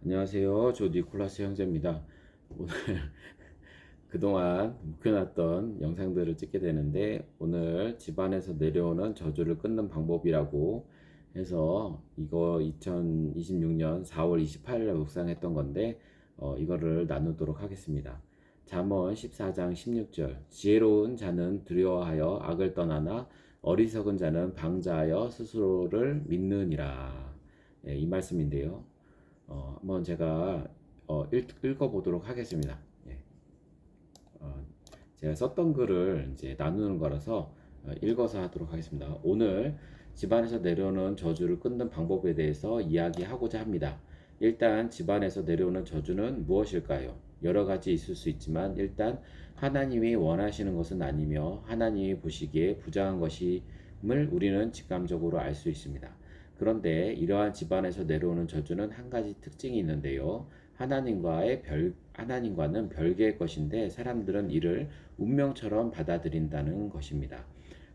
안녕하세요. 저 니콜라스 형제입니다. 오늘 그동안 묵혀놨던 영상들을 찍게 되는데 오늘 집안에서 내려오는 저주를 끊는 방법이라고 해서 이거 2026년 4월 28일에 묵상했던 건데 이거를 나누도록 하겠습니다. 잠언 14장 16절 지혜로운 자는 두려워하여 악을 떠나나 어리석은 자는 방자하여 스스로를 믿느니라. 이 말씀인데요. 한번 제가 읽어보도록 하겠습니다. 예. 어, 제가 썼던 글을 이제 나누는 거라서 읽어서 하도록 하겠습니다. 오늘 집안에서 내려오는 저주를 끊는 방법에 대해서 이야기하고자 합니다. 일단 집안에서 내려오는 저주는 무엇일까요? 여러 가지 있을 수 있지만 일단 하나님이 원하시는 것은 아니며 하나님이 보시기에 부당한 것임을 우리는 직감적으로 알 수 있습니다. 그런데 이러한 집안에서 내려오는 저주는 한 가지 특징이 있는데요. 하나님과는 별개의 것인데 사람들은 이를 운명처럼 받아들인다는 것입니다.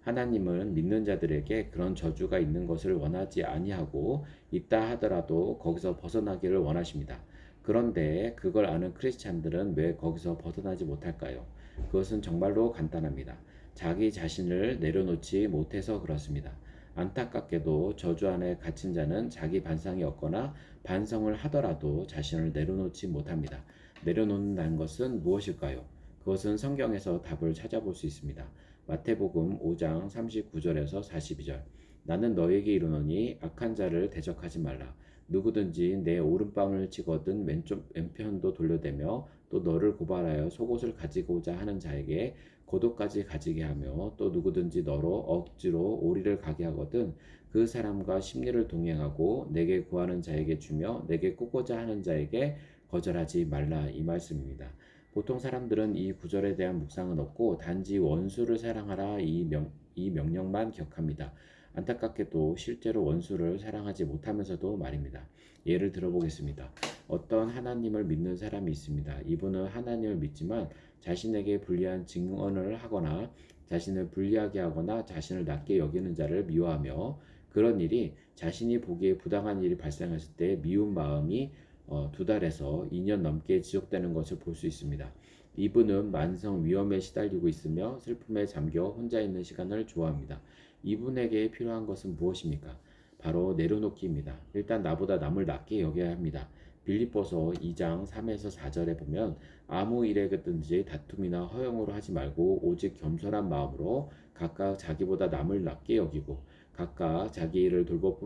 하나님은 믿는 자들에게 그런 저주가 있는 것을 원하지 아니하고 있다 하더라도 거기서 벗어나기를 원하십니다. 그런데 그걸 아는 크리스찬들은 왜 거기서 벗어나지 못할까요? 그것은 정말로 간단합니다. 자기 자신을 내려놓지 못해서 그렇습니다. 안타깝게도 저주 안에 갇힌 자는 자기 반성이 없거나 반성을 하더라도 자신을 내려놓지 못합니다. 내려놓는다는 것은 무엇일까요? 그것은 성경에서 답을 찾아볼 수 있습니다. 마태복음 5장 39절에서 42절. 나는 너에게 이르노니 악한 자를 대적하지 말라. 누구든지 내 오른뺨을 치거든 왼편도 돌려대며 또 너를 고발하여 속옷을 가지고자 하는 자에게 고도까지 가지게 하며 또 누구든지 너로 억지로 오리를 가게 하거든 그 사람과 심리를 동행하고 내게 구하는 자에게 주며 내게 꾸고자 하는 자에게 거절하지 말라. 이 말씀입니다. 보통 사람들은 이 구절에 대한 묵상은 없고 단지 원수를 사랑하라 이 명령만 기억합니다. 안타깝게도 실제로 원수를 사랑하지 못하면서도 말입니다. 예를 들어보겠습니다. 어떤 하나님을 믿는 사람이 있습니다. 이분은 하나님을 믿지만 자신에게 불리한 증언을 하거나 자신을 불리하게 하거나 자신을 낮게 여기는 자를 미워하며 그런 일이 자신이 보기에 부당한 일이 발생했을 때 미운 마음이 2달에서 2년 넘게 지속되는 것을 볼 수 있습니다. 이분은 만성 위험에 시달리고 있으며 슬픔에 잠겨 혼자 있는 시간을 좋아합니다. 이분에게 필요한 것은 무엇입니까? 바로 내려놓기입니다. 일단 나보다 남을 낮게 여겨야 합니다. 빌립보서 2장 3에서 4절에 보면 아무 일에든지 다툼이나 허영으로 하지 말고 오직 겸손한 마음으로 각각 자기보다 남을 낮게 여기고 각각 자기 일을 돌볼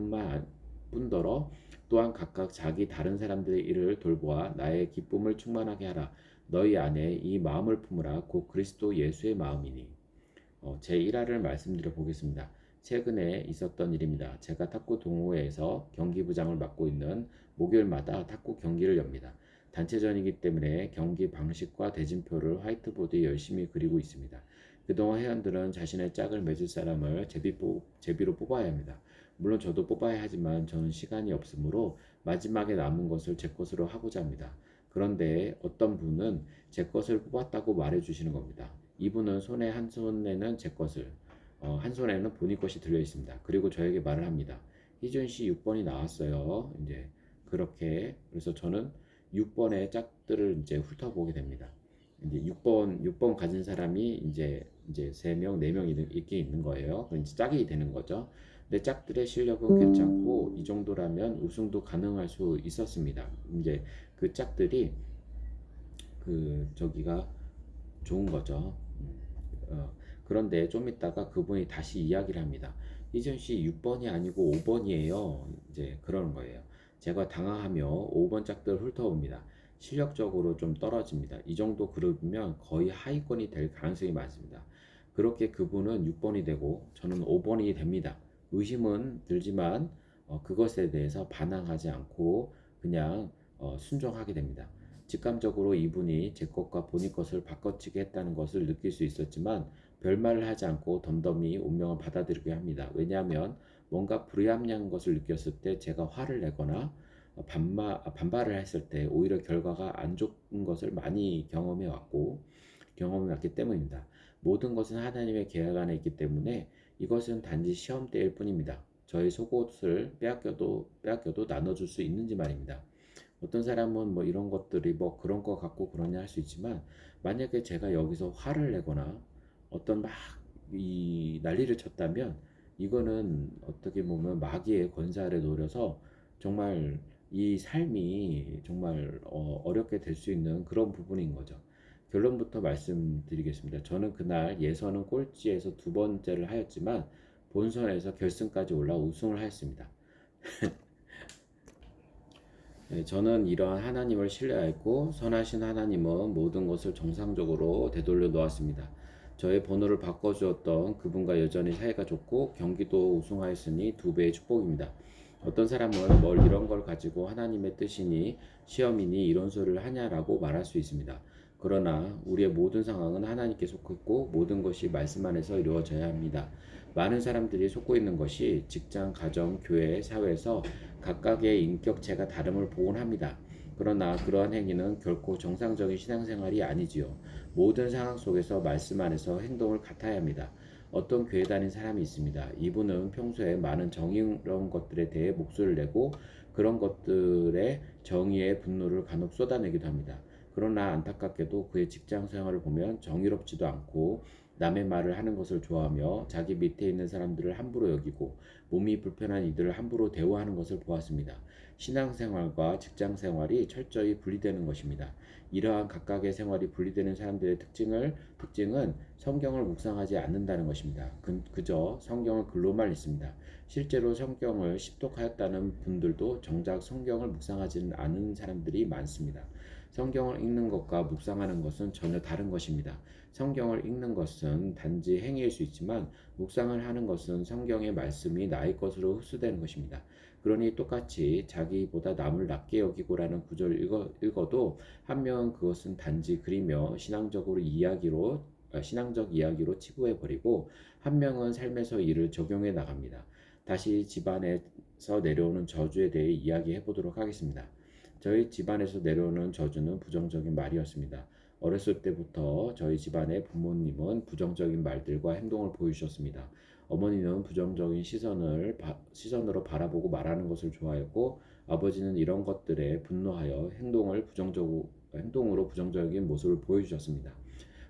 뿐더러 또한 각각 자기 다른 사람들의 일을 돌보아 나의 기쁨을 충만하게 하라. 너희 안에 이 마음을 품으라. 곧 그리스도 예수의 마음이니. 제 1화를 말씀드려 보겠습니다. 최근에 있었던 일입니다. 제가 탁구 동호회에서 경기부장을 맡고 있는 목요일마다 탁구 경기를 엽니다. 단체전이기 때문에 경기 방식과 대진표를 화이트보드에 열심히 그리고 있습니다. 그동안 회원들은 자신의 짝을 맺을 사람을 제비로 뽑아야 합니다. 물론 저도 뽑아야 하지만 저는 시간이 없으므로 마지막에 남은 것을 제 것으로 하고자 합니다. 그런데 어떤 분은 제 것을 뽑았다고 말해 주시는 겁니다. 이분은 한 손에는 제 것을, 한 손에는 본인 것이 들려 있습니다. 그리고 저에게 말을 합니다. 희준 씨 6번이 나왔어요. 이제 그렇게 그래서 저는 6번의 짝들을 이제 훑어보게 됩니다. 이제 6번 가진 사람이 이제 3명, 4명 이렇게 있는 거예요. 그럼 이제 짝이 되는 거죠. 근데 짝들의 실력은 괜찮고 이 정도라면 우승도 가능할 수 있었습니다. 이제 그 짝들이 저기가 좋은 거죠. 그런데 좀 있다가 그분이 다시 이야기를 합니다. 희준 씨 6번이 아니고 5번이에요. 이제 그러는 거예요. 제가 당황하며 5번 짝들 훑어봅니다. 실력적으로 좀 떨어집니다. 이 정도 그룹이면 거의 하위권이 될 가능성이 많습니다. 그렇게 그분은 6번이 되고 저는 5번이 됩니다. 의심은 들지만 그것에 대해서 반항하지 않고 그냥 순종하게 됩니다. 직감적으로 이분이 제 것과 본인 것을 바꿔치기 했다는 것을 느낄 수 있었지만 별말을 하지 않고 덤덤히 운명을 받아들이게 합니다. 왜냐하면 뭔가 불합리한 것을 느꼈을 때 제가 화를 내거나 반발을 했을 때 오히려 결과가 안 좋은 것을 많이 경험해 왔기 때문입니다. 모든 것은 하나님의 계획 안에 있기 때문에 이것은 단지 시험대일 뿐입니다. 저의 속옷을 빼앗겨도 나눠줄 수 있는지 말입니다. 어떤 사람은 뭐 이런 것들이 뭐 그런 거 갖고 그러냐 할 수 있지만, 만약에 제가 여기서 화를 내거나 어떤 막 이 난리를 쳤다면, 이거는 어떻게 보면 마귀의 권세 아래 노려서 정말 이 삶이 정말 어렵게 될 수 있는 그런 부분인 거죠. 결론부터 말씀드리겠습니다. 저는 그날 예선은 꼴찌에서 두 번째를 하였지만 본선에서 결승까지 올라 우승을 하였습니다. 네, 저는 이러한 하나님을 신뢰하였고, 선하신 하나님은 모든 것을 정상적으로 되돌려 놓았습니다. 저의 번호를 바꿔주었던 그분과 여전히 사이가 좋고 경기도 우승하였으니 두 배의 축복입니다. 어떤 사람은 뭘 이런 걸 가지고 하나님의 뜻이니 시험이니 이런 소리를 하냐라고 말할 수 있습니다. 그러나 우리의 모든 상황은 하나님께 속했고 모든 것이 말씀 안에서 이루어져야 합니다. 많은 사람들이 속고 있는 것이 직장, 가정, 교회, 사회에서 각각의 인격체가 다름을 보곤 합니다. 그러나 그러한 행위는 결코 정상적인 신앙생활이 아니지요. 모든 상황 속에서 말씀 안에서 행동을 같아야 합니다. 어떤 교회 다닌 사람이 있습니다. 이분은 평소에 많은 정의로운 것들에 대해 목소리를 내고 그런 것들의 정의의 분노를 간혹 쏟아내기도 합니다. 그러나 안타깝게도 그의 직장 생활을 보면 정의롭지도 않고 남의 말을 하는 것을 좋아하며 자기 밑에 있는 사람들을 함부로 여기고 몸이 불편한 이들을 함부로 대우하는 것을 보았습니다. 신앙생활과 직장생활이 철저히 분리되는 것입니다. 이러한 각각의 생활이 분리되는 사람들의 특징은 성경을 묵상하지 않는다는 것입니다. 그저 성경을 글로만 읽습니다. 실제로 성경을 십독하였다는 분들도 정작 성경을 묵상하지는 않은 사람들이 많습니다. 성경을 읽는 것과 묵상하는 것은 전혀 다른 것입니다. 성경을 읽는 것은 단지 행위일 수 있지만 묵상을 하는 것은 성경의 말씀이 나의 것으로 흡수되는 것입니다. 그러니 똑같이 자기보다 남을 낮게 여기고라는 구절을 읽어도 한 명은 그것은 단지 그리며 신앙적 이야기로 치부해 버리고 한 명은 삶에서 이를 적용해 나갑니다. 다시 집안에서 내려오는 저주에 대해 이야기해 보도록 하겠습니다. 저희 집안에서 내려오는 저주는 부정적인 말이었습니다. 어렸을 때부터 저희 집안의 부모님은 부정적인 말들과 행동을 보여주셨습니다. 어머니는 부정적인 시선으로 바라보고 말하는 것을 좋아했고, 아버지는 이런 것들에 분노하여 행동으로 부정적인 모습을 보여주셨습니다.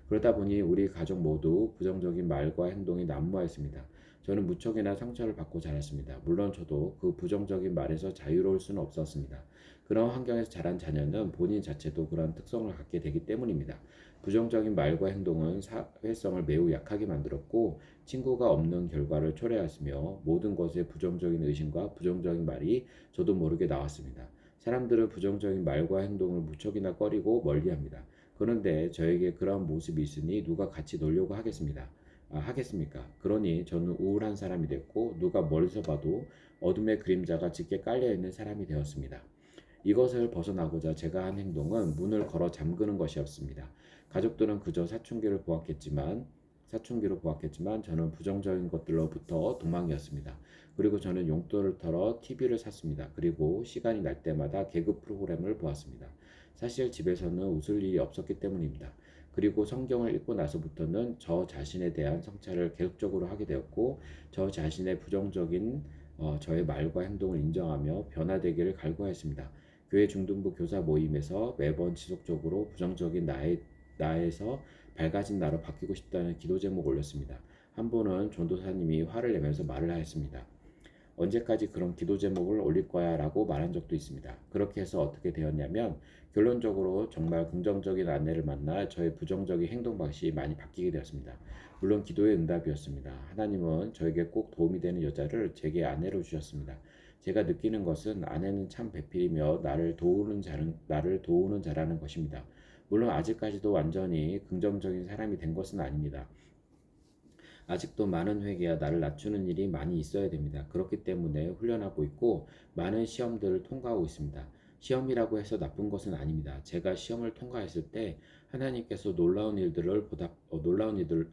그러다 보니 우리 가족 모두 부정적인 말과 행동이 난무하였습니다. 저는 무척이나 상처를 받고 자랐습니다. 물론 저도 그 부정적인 말에서 자유로울 수는 없었습니다. 그런 환경에서 자란 자녀는 본인 자체도 그런 특성을 갖게 되기 때문입니다. 부정적인 말과 행동은 사회성을 매우 약하게 만들었고 친구가 없는 결과를 초래하였으며 모든 것에 부정적인 의심과 부정적인 말이 저도 모르게 나왔습니다. 사람들은 부정적인 말과 행동을 무척이나 꺼리고 멀리합니다. 그런데 저에게 그러한 모습이 있으니 누가 같이 놀려고 하겠습니까? 그러니 저는 우울한 사람이 됐고 누가 멀리서 봐도 어둠의 그림자가 짙게 깔려있는 사람이 되었습니다. 이것을 벗어나고자 제가 한 행동은 문을 걸어 잠그는 것이었습니다. 가족들은 그저 사춘기로 보았겠지만 저는 부정적인 것들로부터 도망이었습니다. 그리고 저는 용돈을 털어 TV를 샀습니다. 그리고 시간이 날 때마다 개그 프로그램을 보았습니다. 사실 집에서는 웃을 일이 없었기 때문입니다. 그리고 성경을 읽고 나서부터는 저 자신에 대한 성찰을 계속적으로 하게 되었고 저 자신의 부정적인 저의 말과 행동을 인정하며 변화되기를 갈구하였습니다. 교회 중등부 교사 모임에서 매번 지속적으로 부정적인 나에서 밝아진 나로 바뀌고 싶다는 기도 제목을 올렸습니다. 한 번은 전도사님이 화를 내면서 말을 하였습니다. 언제까지 그런 기도 제목을 올릴 거야 라고 말한 적도 있습니다. 그렇게 해서 어떻게 되었냐면 결론적으로 정말 긍정적인 아내를 만나 저의 부정적인 행동 방식이 많이 바뀌게 되었습니다. 물론 기도의 응답이었습니다. 하나님은 저에게 꼭 도움이 되는 여자를 제게 아내로 주셨습니다. 제가 느끼는 것은 아내는 참 배필이며 나를 도우는 자라는 것입니다. 물론 아직까지도 완전히 긍정적인 사람이 된 것은 아닙니다. 아직도 많은 회개와 나를 낮추는 일이 많이 있어야 됩니다. 그렇기 때문에 훈련하고 있고 많은 시험들을 통과하고 있습니다. 시험이라고 해서 나쁜 것은 아닙니다. 제가 시험을 통과했을 때 하나님께서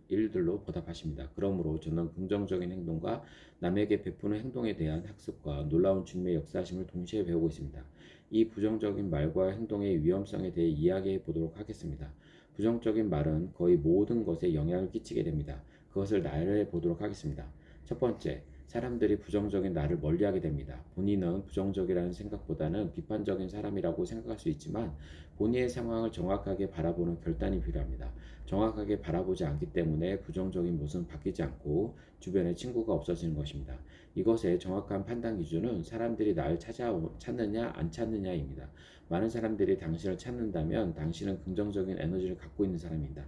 일들로 보답하십니다. 그러므로 저는 긍정적인 행동과 남에게 베푸는 행동에 대한 학습과 놀라운 주님의 역사하심을 동시에 배우고 있습니다. 이 부정적인 말과 행동의 위험성에 대해 이야기해 보도록 하겠습니다. 부정적인 말은 거의 모든 것에 영향을 끼치게 됩니다. 그것을 나열해 보도록 하겠습니다. 첫 번째, 사람들이 부정적인 나를 멀리하게 됩니다. 본인은 부정적이라는 생각보다는 비판적인 사람이라고 생각할 수 있지만 본인의 상황을 정확하게 바라보는 결단이 필요합니다. 정확하게 바라보지 않기 때문에 부정적인 모습은 바뀌지 않고 주변에 친구가 없어지는 것입니다. 이것의 정확한 판단 기준은 사람들이 나를 찾느냐 안 찾느냐입니다. 많은 사람들이 당신을 찾는다면 당신은 긍정적인 에너지를 갖고 있는 사람입니다.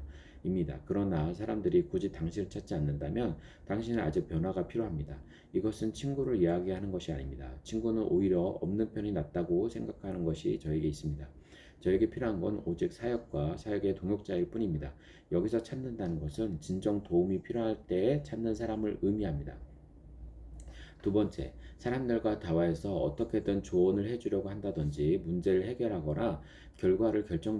그러나 사람들이 굳이 당신을 찾지 않는다면 당신은 아직 변화가 필요합니다. 이것은 친구를 이야기하는 것이 아닙니다. 친구는 오히려 없는 편이 낫다고 생각하는 것이 저에게 있습니다. 저에게 필요한 건 오직 사역과 사역의 동역자일 뿐입니다. 여기서 찾는다는 것은 진정 도움이 필요할 때에 찾는 사람을 의미합니다. 두 번째, 사람들과 대화해서 어떻게든 조언을 해주려고 한다든지 문제를 해결하거나 결과를 결정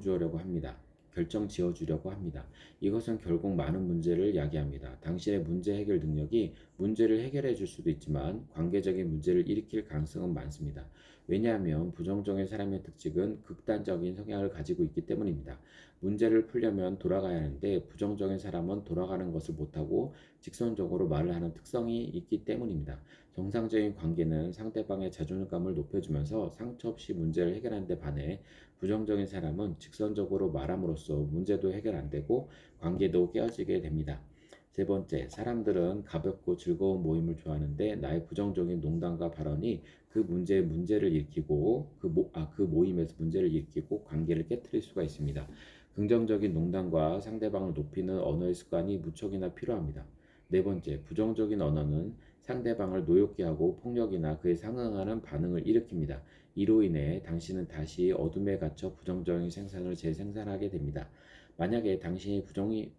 지어주려고 합니다. 이것은 결국 많은 문제를 야기합니다. 당신의 문제 해결 능력이 문제를 해결해 줄 수도 있지만 관계적인 문제를 일으킬 가능성은 많습니다. 왜냐하면 부정적인 사람의 특징은 극단적인 성향을 가지고 있기 때문입니다. 문제를 풀려면 돌아가야 하는데 부정적인 사람은 돌아가는 것을 못하고 직선적으로 말을 하는 특성이 있기 때문입니다. 정상적인 관계는 상대방의 자존감을 높여주면서 상처 없이 문제를 해결하는 데 반해 부정적인 사람은 직선적으로 말함으로써 문제도 해결 안 되고 관계도 깨어지게 됩니다. 세 번째, 사람들은 가볍고 즐거운 모임을 좋아하는데 나의 부정적인 농담과 발언이 문제를 일으키고 그 모임에서 문제를 일으키고 관계를 깨뜨릴 수가 있습니다. 긍정적인 농담과 상대방을 높이는 언어의 습관이 무척이나 필요합니다. 네 번째, 부정적인 언어는 상대방을 노엽게 하고 폭력이나 그에 상응하는 반응을 일으킵니다. 이로 인해 당신은 다시 어둠에 갇혀 부정적인 생산을 재생산하게 됩니다. 만약에 당신이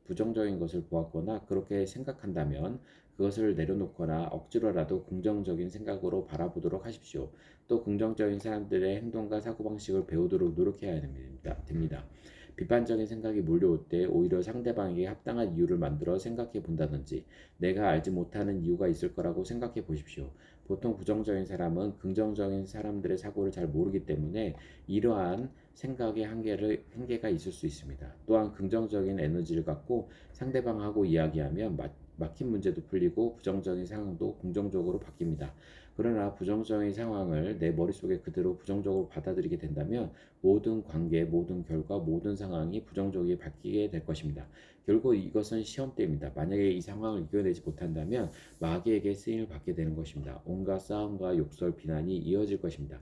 부정적인 것을 보았거나 그렇게 생각한다면 그것을 내려놓거나 억지로라도 긍정적인 생각으로 바라보도록 하십시오. 또 긍정적인 사람들의 행동과 사고방식을 배우도록 노력해야 됩니다. 비판적인 생각이 몰려올 때 오히려 상대방에게 합당한 이유를 만들어 생각해 본다든지 내가 알지 못하는 이유가 있을 거라고 생각해 보십시오. 보통 부정적인 사람은 긍정적인 사람들의 사고를 잘 모르기 때문에 이러한 생각의 한계가 있을 수 있습니다. 또한 긍정적인 에너지를 갖고 상대방하고 이야기하면 막힌 문제도 풀리고 부정적인 상황도 긍정적으로 바뀝니다. 그러나 부정적인 상황을 내 머릿속에 그대로 부정적으로 받아들이게 된다면 모든 관계, 모든 결과, 모든 상황이 부정적으로 바뀌게 될 것입니다. 결국 이것은 시험대입니다. 만약에 이 상황을 이겨내지 못한다면 마귀에게 쓰임을 받게 되는 것입니다. 온갖 싸움과 욕설, 비난이 이어질 것입니다.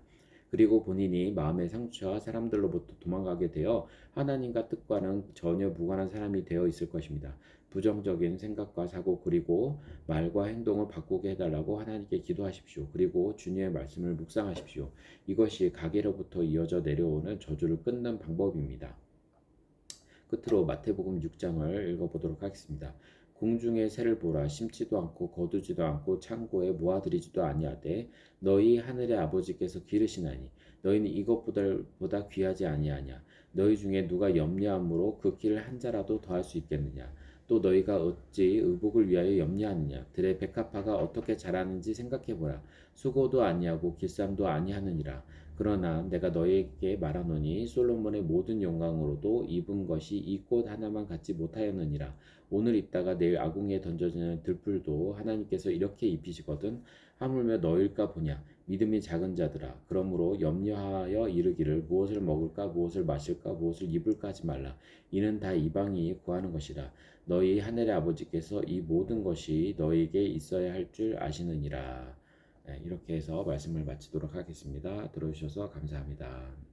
그리고 본인이 마음의 상처와 사람들로부터 도망가게 되어 하나님과 뜻과는 전혀 무관한 사람이 되어 있을 것입니다. 부정적인 생각과 사고 그리고 말과 행동을 바꾸게 해달라고 하나님께 기도하십시오. 그리고 주님의 말씀을 묵상하십시오. 이것이 가게로부터 이어져 내려오는 저주를 끊는 방법입니다. 끝으로 마태복음 6장을 읽어보도록 하겠습니다. 공중의 새를 보라. 심지도 않고 거두지도 않고 창고에 모아들이지도 아니하되 너희 하늘의 아버지께서 기르시나니 너희는 이것보다 귀하지 아니하냐. 너희 중에 누가 염려함으로 그 길을 한 자라도 더할 수 있겠느냐. 또 너희가 어찌 의복을 위하여 염려하느냐. 들의 백합화가 어떻게 자라는지 생각해보라. 수고도 아니하고 길쌈도 아니하느니라. 그러나 내가 너희에게 말하노니 솔로몬의 모든 영광으로도 입은 것이 이 꽃 하나만 갖지 못하였느니라. 오늘 입다가 내일 아궁이에 던져지는 들풀도 하나님께서 이렇게 입히시거든. 하물며 너일까 보냐. 믿음이 작은 자들아. 그러므로 염려하여 이르기를 무엇을 먹을까 무엇을 마실까 무엇을 입을까 하지 말라. 이는 다 이방인이 구하는 것이라. 너희 하늘의 아버지께서 이 모든 것이 너희에게 있어야 할 줄 아시느니라. 네, 이렇게 해서 말씀을 마치도록 하겠습니다. 들어주셔서 감사합니다.